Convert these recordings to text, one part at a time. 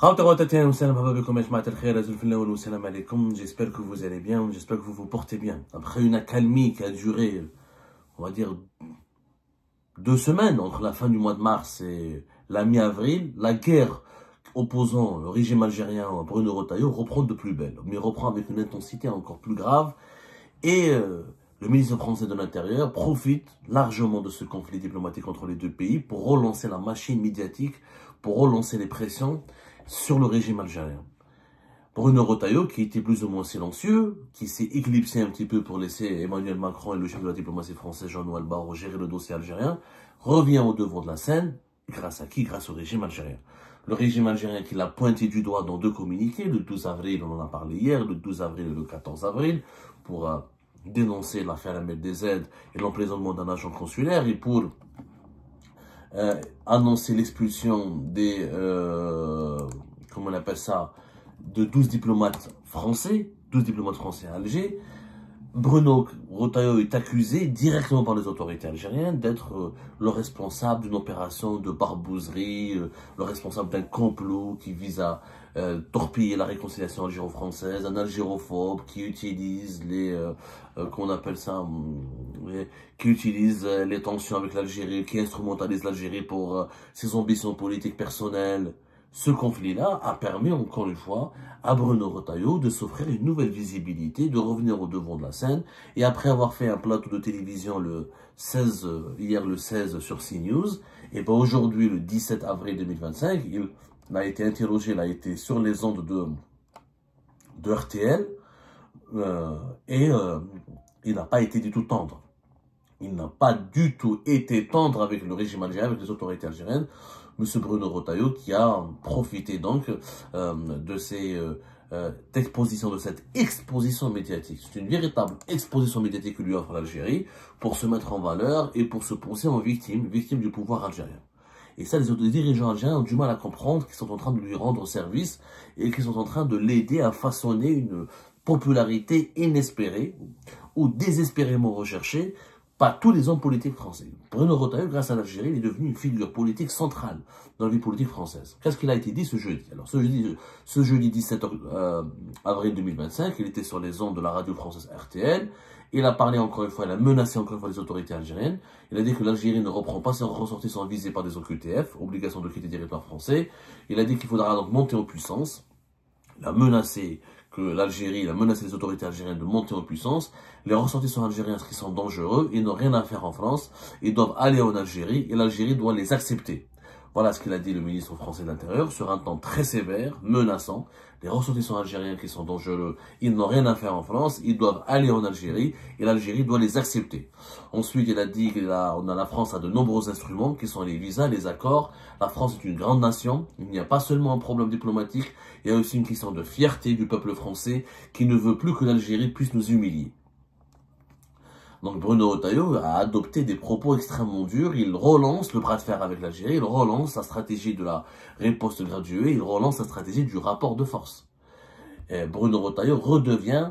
J'espère que vous allez bien, j'espère que vous vous portez bien. Après une accalmie qui a duré, on va dire, 2 semaines entre la fin du mois de mars et la mi-avril, la guerre opposant le régime algérien à Bruno Retailleau reprend de plus belle, mais reprend avec une intensité encore plus grave. Et le ministre français de l'Intérieur profite largement de ce conflit diplomatique entre les deux pays pour relancer la machine médiatique, pour relancer les pressions sur le régime algérien. Bruno Retailleau, qui était plus ou moins silencieux, qui s'est éclipsé un petit peu pour laisser Emmanuel Macron et le chef de la diplomatie française Jean-Noël Barrot gérer le dossier algérien, revient au devant de la scène. Grâce à qui? Grâce au régime algérien. Le régime algérien qui l'a pointé du doigt dans 2 communiqués, le 12 avril, on en a parlé hier, le 12 avril et le 14 avril, pour dénoncer l'affaire Ahmed DZ et l'emprisonnement d'un agent consulaire et pour annoncer l'expulsion des, comment on appelle ça, de 12 diplomates français à Alger. Bruno Retailleau est accusé directement par les autorités algériennes d'être le responsable d'une opération de barbouzerie, le responsable d'un complot qui vise à torpiller la réconciliation algéro-française, un algérophobe qui utilise qu'on appelle ça, qui utilise les tensions avec l'Algérie, qui instrumentalise l'Algérie pour ses ambitions politiques personnelles. Ce conflit-là a permis, encore une fois, à Bruno Retailleau de s'offrir une nouvelle visibilité, de revenir au devant de la scène. Et après avoir fait un plateau de télévision hier le 16 sur CNews, et ben aujourd'hui, le 17 avril 2025, il a été interrogé, il a été sur les ondes de RTL, il n'a pas été du tout tendre. Il n'a pas du tout été tendre avec le régime algérien, avec les autorités algériennes. Monsieur Bruno Retailleau qui a profité donc de cette exposition médiatique. C'est une véritable exposition médiatique que lui offre l'Algérie pour se mettre en valeur et pour se poser en victime du pouvoir algérien. Et ça, les dirigeants algériens ont du mal à comprendre qu'ils sont en train de lui rendre service et qu'ils sont en train de l'aider à façonner une popularité inespérée ou désespérément recherchée par tous les hommes politiques français. Bruno Retailleau, grâce à l'Algérie, il est devenu une figure politique centrale dans la vie politique française. Qu'est-ce qu'il a été dit ce jeudi? Alors, ce jeudi 17 avril 2025, il était sur les ondes de la radio française RTL. Il a parlé encore une fois, il a menacé encore une fois les autorités algériennes. Il a dit que l'Algérie ne reprend pas ses ressortissants visés par des OQTF, obligation de quitter le territoire français. Il a dit qu'il faudra donc monter en puissance. Il a menacé il a menacé les autorités algériennes de monter en puissance. Les ressortissants algériens qui sont dangereux, ils n'ont rien à faire en France, ils doivent aller en Algérie et l'Algérie doit les accepter. Voilà ce qu'il a dit le ministre français de l'Intérieur sur un ton très sévère, menaçant. Les ressortissants algériens qui sont dangereux, ils n'ont rien à faire en France, ils doivent aller en Algérie et l'Algérie doit les accepter. Ensuite, il a dit que la France a de nombreux instruments qui sont les visas, les accords. La France est une grande nation, il n'y a pas seulement un problème diplomatique, il y a aussi une question de fierté du peuple français qui ne veut plus que l'Algérie puisse nous humilier. Donc Bruno Retailleau a adopté des propos extrêmement durs, il relance le bras de fer avec l'Algérie, il relance sa stratégie de la riposte graduée, il relance sa stratégie du rapport de force. Et Bruno Retailleau revient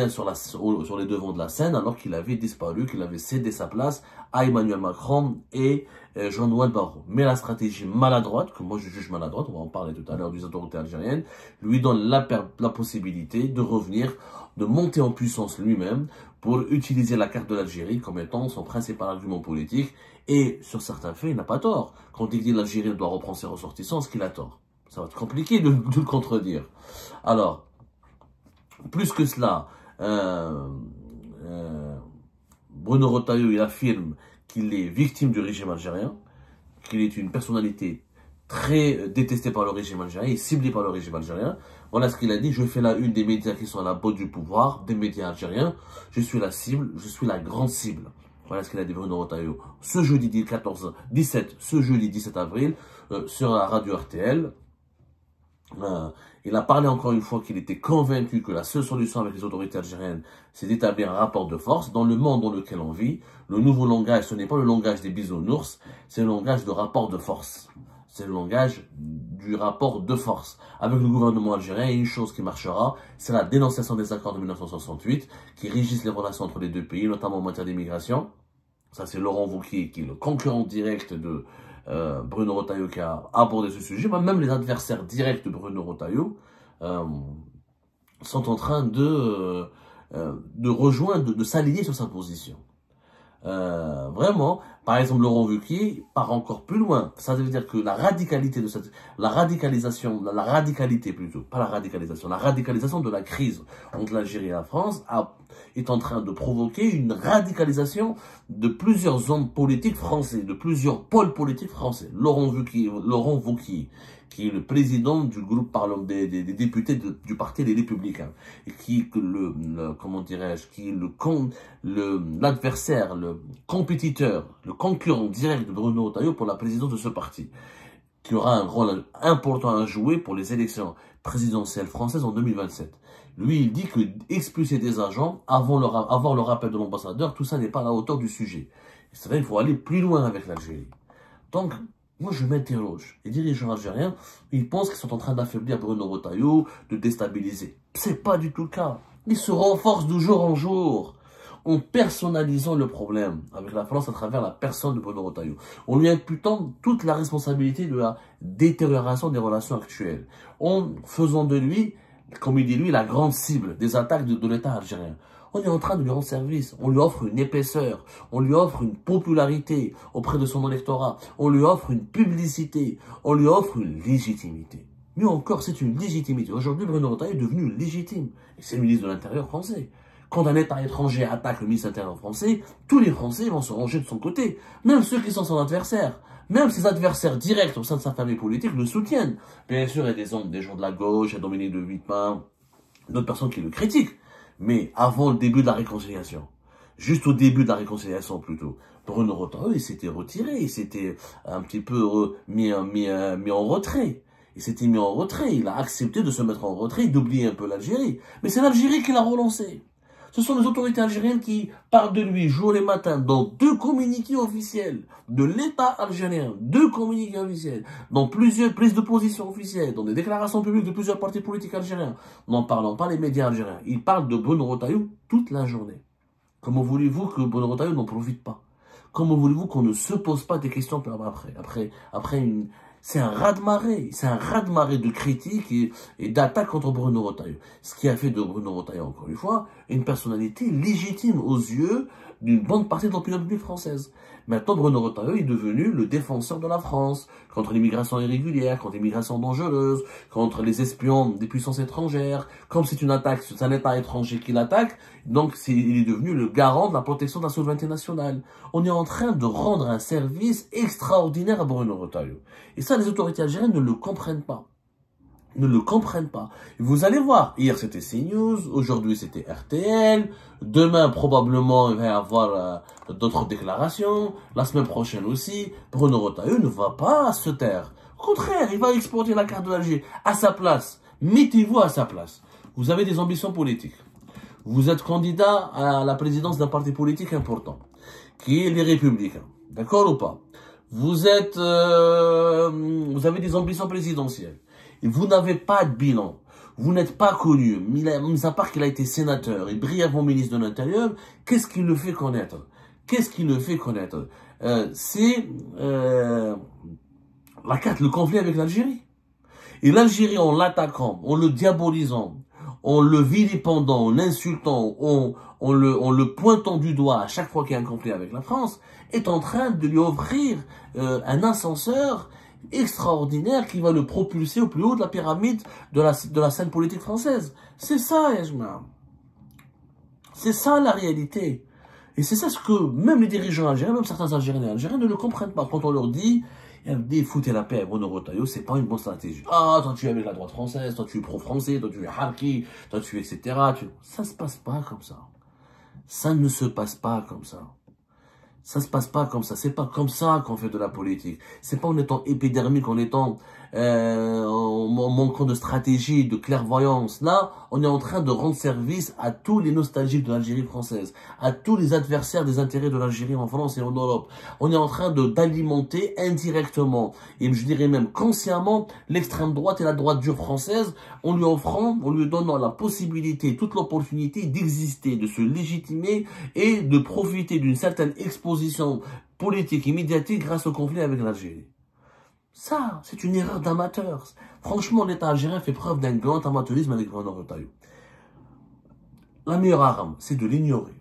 sur les devants de la scène alors qu'il avait disparu, qu'il avait cédé sa place à Emmanuel Macron et Jean-Noël Barrot. Mais la stratégie maladroite, que moi je juge maladroite, on va en parler tout à l'heure des autorités algériennes, lui donne la possibilité de revenir, de monter en puissance lui-même pour utiliser la carte de l'Algérie comme étant son principal argument politique. Et sur certains faits, il n'a pas tort. Quand il dit que l'Algérie doit reprendre ses ressortissants, ce qu'il a tort. Ça va être compliqué de le contredire. Alors, plus que cela, Bruno Retailleau, il affirme qu'il est victime du régime algérien, qu'il est une personnalité très détestée par le régime algérien et ciblée par le régime algérien. Voilà ce qu'il a dit: je fais la une des médias qui sont à la botte du pouvoir, des médias algériens. Je suis la cible, je suis la grande cible. Voilà ce qu'il a dit Bruno Retailleau ce jeudi 17 avril sur la radio RTL. Il a parlé encore une fois qu'il était convaincu que la seule solution avec les autorités algériennes, c'est d'établir un rapport de force. Dans le monde dans lequel on vit, le nouveau langage, ce n'est pas le langage des bisounours, c'est le langage de rapport de force. C'est le langage du rapport de force. Avec le gouvernement algérien, il y a une chose qui marchera, c'est la dénonciation des accords de 1968 qui régissent les relations entre les deux pays, notamment en matière d'immigration. Ça, c'est Laurent Wauquiez qui est le concurrent direct Bruno Retailleau qui a abordé ce sujet, même les adversaires directs de Bruno Retailleau sont en train de rejoindre, de s'aligner sur sa position. Vraiment, par exemple, Laurent Wauquiez part encore plus loin. Ça veut dire que la radicalité de la radicalisation de la crise entre l'Algérie et la France est en train de provoquer une radicalisation de plusieurs hommes politiques français, de plusieurs pôles politiques français. Laurent Wauquiez, qui est le président du groupe des députés du Parti des Républicains, et qui est comment dirais-je, qui est l'adversaire, le compétiteur, le concurrent direct de Bruno Retailleau pour la présidence de ce parti, qui aura un rôle important à jouer pour les élections présidentielles françaises en 2027. Lui, il dit que expulser des agents avant le rappel de l'ambassadeur, tout ça n'est pas à la hauteur du sujet. C'est vrai, il faut aller plus loin avec l'Algérie. Donc, moi, je m'interroge. Les dirigeants algériens, ils pensent qu'ils sont en train d'affaiblir Bruno Retailleau, de déstabiliser. C'est pas du tout le cas. Ils se renforcent de jour en jour, en personnalisant le problème avec la France à travers la personne de Bruno Retailleau. En lui imputant toute la responsabilité de la détérioration des relations actuelles, en faisant de lui, comme il dit lui, la grande cible des attaques de l'État algérien. On est en train de lui rendre service, on lui offre une épaisseur, on lui offre une popularité auprès de son électorat, on lui offre une publicité, on lui offre une légitimité. Mieux encore, c'est une légitimité. Aujourd'hui, Bruno Retailleau est devenu légitime. Et c'est le ministre de l'Intérieur français. Quand un État étranger attaque le ministre de l'Intérieur français, tous les Français vont se ranger de son côté. Même ceux qui sont son adversaire. Même ses adversaires directs au sein de sa famille politique le soutiennent. Bien sûr, il y a des gens de la gauche, il y a Dominique de Villepin, d'autres personnes qui le critiquent. Mais avant le début de la réconciliation, juste au début de la réconciliation plutôt, Bruno Retailleau, il s'était retiré, il s'était un petit peu mis en retrait. Il s'était mis en retrait, il a accepté de se mettre en retrait, d'oublier un peu l'Algérie. Mais c'est l'Algérie qui l'a relancé. Ce sont les autorités algériennes qui parlent de lui jour et matin dans 2 communiqués officiels de l'État algérien, 2 communiqués officiels, dans plusieurs prises de position officielles, dans des déclarations publiques de plusieurs partis politiques algériens. N'en parlant pas les médias algériens. Ils parlent de Bruno Retailleau toute la journée. Comment voulez-vous que Bruno Retailleau n'en profite pas? Comment voulez-vous qu'on ne se pose pas des questions c'est un raz-de-marée de critiques et d'attaques contre Bruno Retailleau. Ce qui a fait de Bruno Retailleau, encore une fois, une personnalité légitime aux yeux d'une bonne partie de l'opinion publique française. Maintenant, Bruno Retailleau est devenu le défenseur de la France contre l'immigration irrégulière, contre l'immigration dangereuse, contre les espions des puissances étrangères. Comme c'est une attaque, c'est un État étranger qui l'attaque, donc il est devenu le garant de la protection de la souveraineté nationale. On est en train de rendre un service extraordinaire à Bruno Retailleau. Et ça, les autorités algériennes ne le comprennent pas. Ne le comprennent pas. Vous allez voir, hier c'était CNews, aujourd'hui c'était RTL, demain probablement il va y avoir d'autres déclarations, la semaine prochaine aussi. Bruno Retailleau ne va pas se taire. Au contraire, il va exporter la carte de l'Algérie à sa place. Mettez-vous à sa place. Vous avez des ambitions politiques. Vous êtes candidat à la présidence d'un parti politique important, qui est les Républicains. D'accord ou pas? Vous avez des ambitions présidentielles. Et vous n'avez pas de bilan. Vous n'êtes pas connu. Mis à part qu'il a été sénateur et brièvement ministre de l'Intérieur, qu'est-ce qui le fait connaître? Qu'est-ce qui le fait connaître? C'est le conflit avec l'Algérie. Et l'Algérie, en l'attaquant, en le diabolisant, en le vilipendant, en l'insultant, en le pointant du doigt à chaque fois qu'il y a un conflit avec la France, est en train de lui offrir un ascenseur extraordinaire qui va le propulser au plus haut de la pyramide de la scène politique française. C'est ça, Yajma. C'est ça la réalité. Et c'est ça ce que même les dirigeants algériens, même certains Algériens et Algériens ne le comprennent pas. Quand on leur dit, foutez la paix à Bruno Retailleau, c'est pas une bonne stratégie. Ah, toi tu es avec la droite française, toi tu es pro-français, toi tu es harki, toi tu es etc. Ça se passe pas comme ça. Ça ne se passe pas comme ça. Ça se passe pas comme ça. C'est pas comme ça qu'on fait de la politique. C'est pas en étant épidermique, en étant en manquant de stratégie, de clairvoyance. Là, on est en train de rendre service à tous les nostalgiques de l'Algérie française, à tous les adversaires des intérêts de l'Algérie en France et en Europe. On est en train d'alimenter indirectement, et je dirais même consciemment, l'extrême droite et la droite dure française, en lui donnant la possibilité, toute l'opportunité d'exister, de se légitimer et de profiter d'une certaine exposition politique et médiatique grâce au conflit avec l'Algérie. Ça, c'est une erreur d'amateur. Franchement, l'État algérien fait preuve d'un grand amateurisme avec Bruno Retailleau. La meilleure arme, c'est de l'ignorer.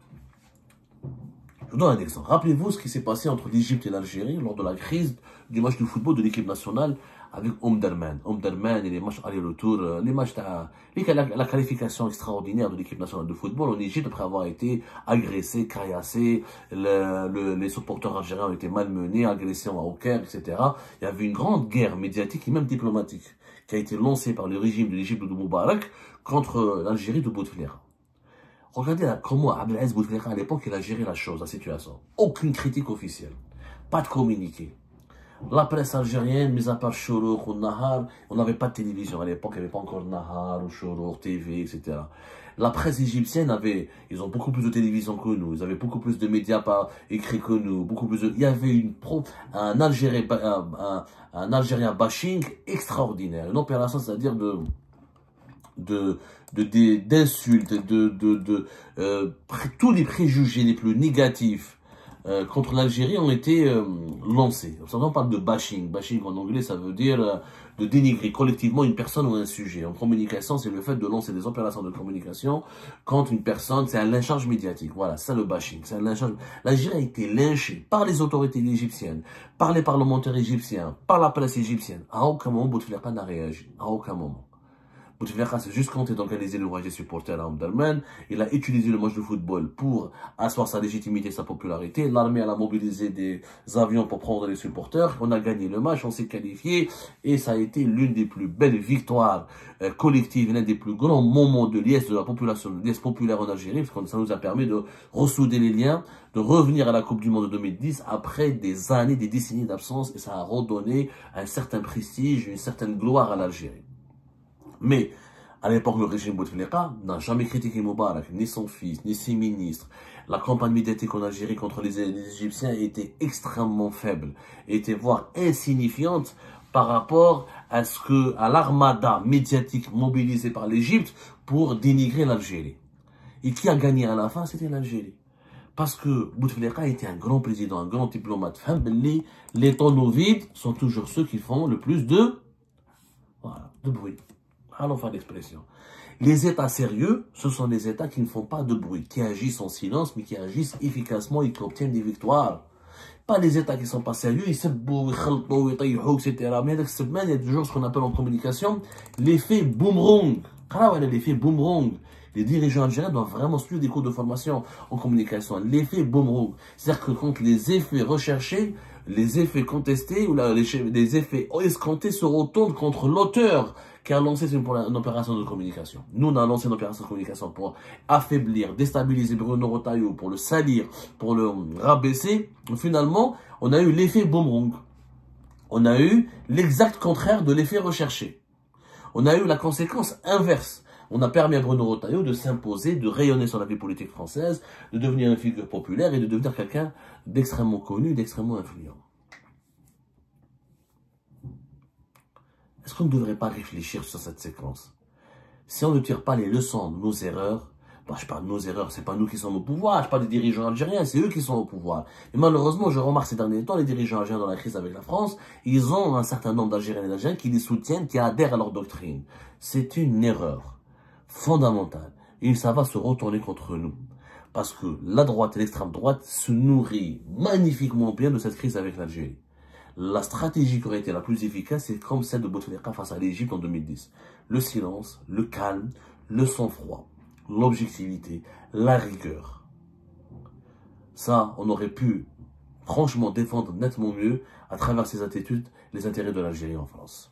Je vous donne un exemple. Rappelez-vous ce qui s'est passé entre l'Égypte et l'Algérie lors de la crise du match de football de l'équipe nationale avec Omdurman. Omdurman et les matchs aller-retour, les matchs, la qualification extraordinaire de l'équipe nationale de football en Égypte après avoir été agressé, caillassé, les supporters algériens ont été malmenés, agressés au Caire, etc. Il y avait une grande guerre médiatique et même diplomatique qui a été lancée par le régime de l'Égypte de Moubarak contre l'Algérie de Bouteflika. Regardez comment Abdelaziz Bouteflika à l'époque il a géré la chose, la situation. Aucune critique officielle, pas de communiqué. La presse algérienne, mis à part Chourouk ou Nahar, on n'avait pas de télévision à l'époque, il n'y avait pas encore Nahar ou Chourouk, TV, etc. La presse égyptienne ils ont beaucoup plus de télévision que nous, ils avaient beaucoup plus de médias pas écrits que nous, beaucoup plus de, il y avait un Algérien bashing extraordinaire, une opération, c'est-à-dire d'insultes, tous les préjugés les plus négatifs contre l'Algérie ont été lancés. On parle de bashing. Bashing en anglais, ça veut dire de dénigrer collectivement une personne ou un sujet. En communication, c'est le fait de lancer des opérations de communication contre une personne. C'est un lynchage médiatique. Voilà, c'est le bashing. C'est un lynchage. L'Algérie a été lynchée par les autorités égyptiennes, par les parlementaires égyptiens, par la presse égyptienne. À aucun moment, Bouteflika n'a réagi. À aucun moment. Bouteflika s'est juste compté d'organiser l'ouvrage des supporters à Omdurman. Il a utilisé le match de football pour asseoir sa légitimité et sa popularité. L'armée a mobilisé des avions pour prendre les supporters. On a gagné le match, on s'est qualifié. Et ça a été l'une des plus belles victoires collectives, l'un des plus grands moments de liesse de la population, de liesse populaire en Algérie, parce que ça nous a permis de ressouder les liens, de revenir à la Coupe du Monde de 2010 après des années, des décennies d'absence. Et ça a redonné un certain prestige, une certaine gloire à l'Algérie. Mais, à l'époque, le régime Bouteflika n'a jamais critiqué Moubarak, ni son fils, ni ses ministres. La campagne médiatique en Algérie contre les Égyptiens était extrêmement faible, était voire insignifiante par rapport à l'armada médiatique mobilisée par l'Égypte pour dénigrer l'Algérie. Et qui a gagné à la fin, c'était l'Algérie. Parce que Bouteflika était un grand président, un grand diplomate. Les tonneaux vides sont toujours ceux qui font le plus de bruit. Allons faire l'expression. Les États sérieux, ce sont les États qui ne font pas de bruit, qui agissent en silence, mais qui agissent efficacement et qui obtiennent des victoires. Pas les États qui ne sont pas sérieux, ils s'ébouent, ils etc. Mais il y a toujours ce qu'on appelle en communication l'effet boomerang. L'effet boomerang. Les dirigeants algériens doivent vraiment suivre des cours de formation en communication. L'effet boomerang. C'est-à-dire que quand les effets recherchés, les effets contestés ou les effets escomptés se retournent contre l'auteur qui a lancé une opération de communication. Nous, on a lancé une opération de communication pour affaiblir, déstabiliser Bruno Retailleau, pour le salir, pour le rabaisser. Finalement, on a eu l'effet boomerang. On a eu l'exact contraire de l'effet recherché. On a eu la conséquence inverse. On a permis à Bruno Retailleau de s'imposer, de rayonner sur la vie politique française, de devenir une figure populaire et de devenir quelqu'un d'extrêmement connu, d'extrêmement influent. Est-ce qu'on ne devrait pas réfléchir sur cette séquence? Si on ne tire pas les leçons de nos erreurs, je parle de nos erreurs, c'est pas nous qui sommes au pouvoir, je parle des dirigeants algériens, c'est eux qui sont au pouvoir. Et malheureusement, je remarque ces derniers temps, les dirigeants algériens dans la crise avec la France, ils ont un certain nombre d'Algériens et d'Algériens qui les soutiennent, qui adhèrent à leur doctrine. C'est une erreur fondamentale. Et ça va se retourner contre nous. Parce que la droite et l'extrême droite se nourrit magnifiquement bien de cette crise avec l'Algérie. La stratégie qui aurait été la plus efficace, c'est comme celle de Bouteflika face à l'Égypte en 2010. Le silence, le calme, le sang-froid, l'objectivité, la rigueur. Ça, on aurait pu franchement défendre nettement mieux à travers ces attitudes les intérêts de l'Algérie en France.